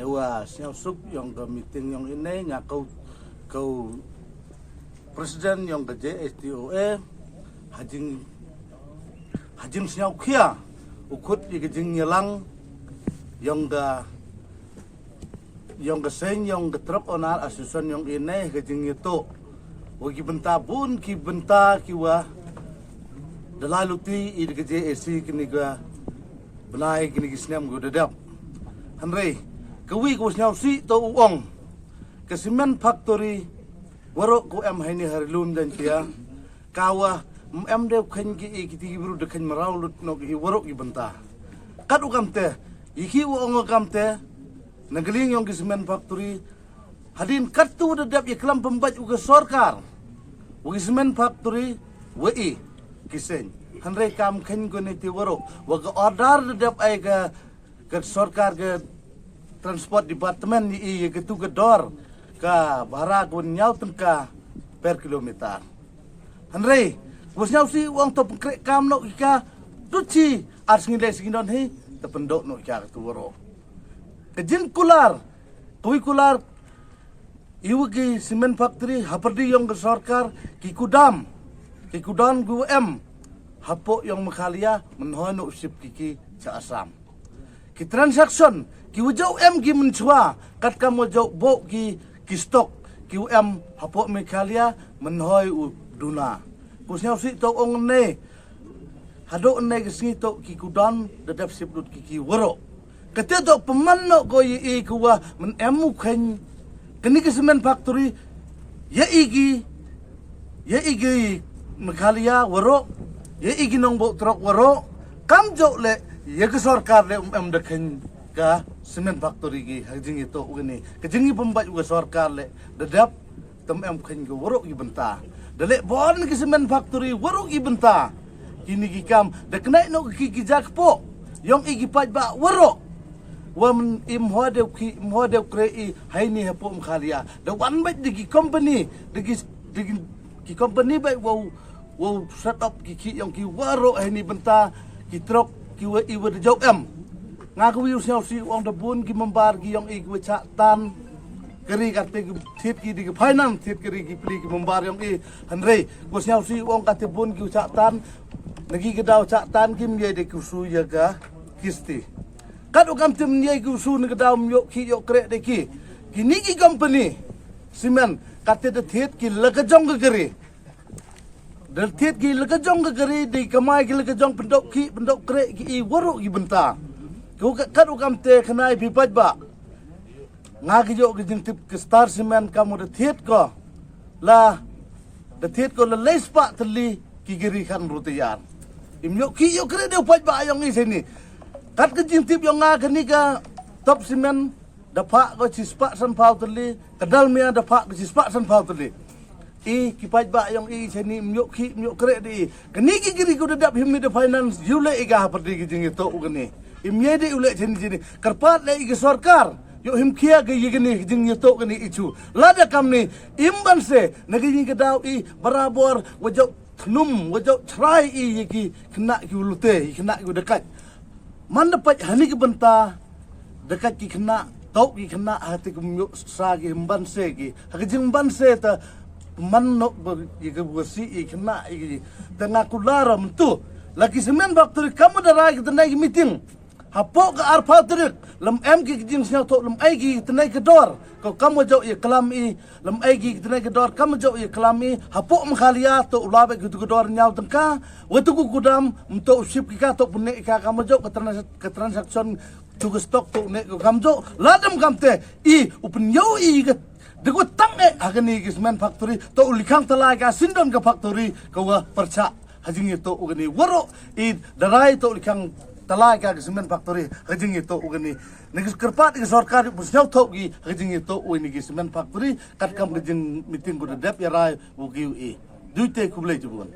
Dewa siang sup yang ke meeting yang ini ngakau kau presiden yang ke JSTOA hajing siang kia ukut di kejing nyelang yang ke seiñ yang ke truk onar asusan yang ini kejing itu wagi benta pun ki benta kiwa dalaluti di ke JST kini ga benai kini kisnam go dedap Henry kawi ko snyau si to uong ke cement factory warok ko em haini harlum dan tia kawa em de khan ki kiti bru de khan marau lut no ki warok ki banta kat ukam te iki uong ukam te nagaling yung cement factory hadin kartu de dap iklam pembat uga sarkar ugi cement factory wei kisen Henry kam khan ko ni ti warok waga order de dap ai ke sarkar ke transport department ni ketu gedor ka bara kun nyau tengka per kilometer. Henry, bos nyau si uang to pengkrek kam no ika tuci ars ngile singdon he te pendok no ika tu woro. Kejin kular, kui kular iu ki cement factory haperdi yang ke sarkar ki kudam gu em hapo yang mekhalia menhoi no sip kiki ca asam. Ki transaction ki wajau em ki menchua kat kamu jau bo ki stok ki em hapok mekalia menhoi u duna kusnya si to ong ne hado ne ki to ki kudan dadap siplut ki woro kete to pemanno ko yi kuwa men emu khen kini ki cement factory ya igi mekalia woro ya igi nong bo truk woro kam jo le ya ke sarkar le em dekhen ka cement factory gi hajing itu ugani kejingi pembat uga sarkar le dadap tem em khen go worok gi benta dale bon ki cement factory worok gi benta kini gi kam de knai no ki jakpo yong igi paj ba worok wam im hode krei haini hapo khalia the one bit di company di company ba wow set up ki yong ki worok haini benta ki truk ki wa jau em ngaku yu siau si uang debun ki membar ki yang ik wecak tan keri kate ki thit ki di finance thit keri ki pli ki membar yang i Henry ko siau si uang kate bun ki wecak tan nagi ke dau cak tan ki mye de kusu ya ga kisti kat ukam tim mye kusu ne dau myo ki yo krek de ki ni ki company cement kate de thit ki lagajong ke keri dan thit ki lagajong ke keri di kamai ki lagajong pendok krek ki i waruk ki benta kat ukam te kenai pipaj ba ngagi jo ke jintip ke star cement kamu de thiet ko la lespa teli ki giri kan rutian imyo ki yo kre de upaj ba yang isini kat ke jintip yang ngani ka top cement dapat ko cispa san pau teli kedal mia dapat ko cispa san pau teli i kipaj ba yang isini imyo kre di keni ki giri ko dadap himi de finance yule iga perdi ki jing itu ugani imyede ulek jini karpat le igi sarkar yo himkia ge yigini jing yeto gani ichu lada kamni imbanse nagi ke dau i barabor wajau thnum wajau trai i yigi kena ki ulute kena ki dekat man dapat hani ke benta dekat ki kena tau ki kena hati ke myuk sa ki imbanse ki hagijing banse ta man no yigi wasi i kena i tengah kulara mentu lagi semen factory kamu darai ke tenai meeting hapo ka arpa terik lam em ki jing siau to lam ai ki tenai ke dor ko kamu jau ye kelam i lam ai ki tenai ke dor kamu jau ye kelam i hapo mkhalia to ulabe ki ke dor nyau tengka wetu ku gudam untuk ship ki ka to punek ka kamu jau ke transaction tu stok to ne ko kamu jau ladam kamte i upun yo i ke degu tang agani ki cement factory to ulikang tala ka sindon ka factory ko perca hajing itu ugani waro i darai to ulikang tala ka cement factory hajing itu ugani negis kerpat ke sarkar busnyau thogi hajing itu uni ki cement factory kat kam hajing meeting ko dep ya rai ugi duite kublai jubun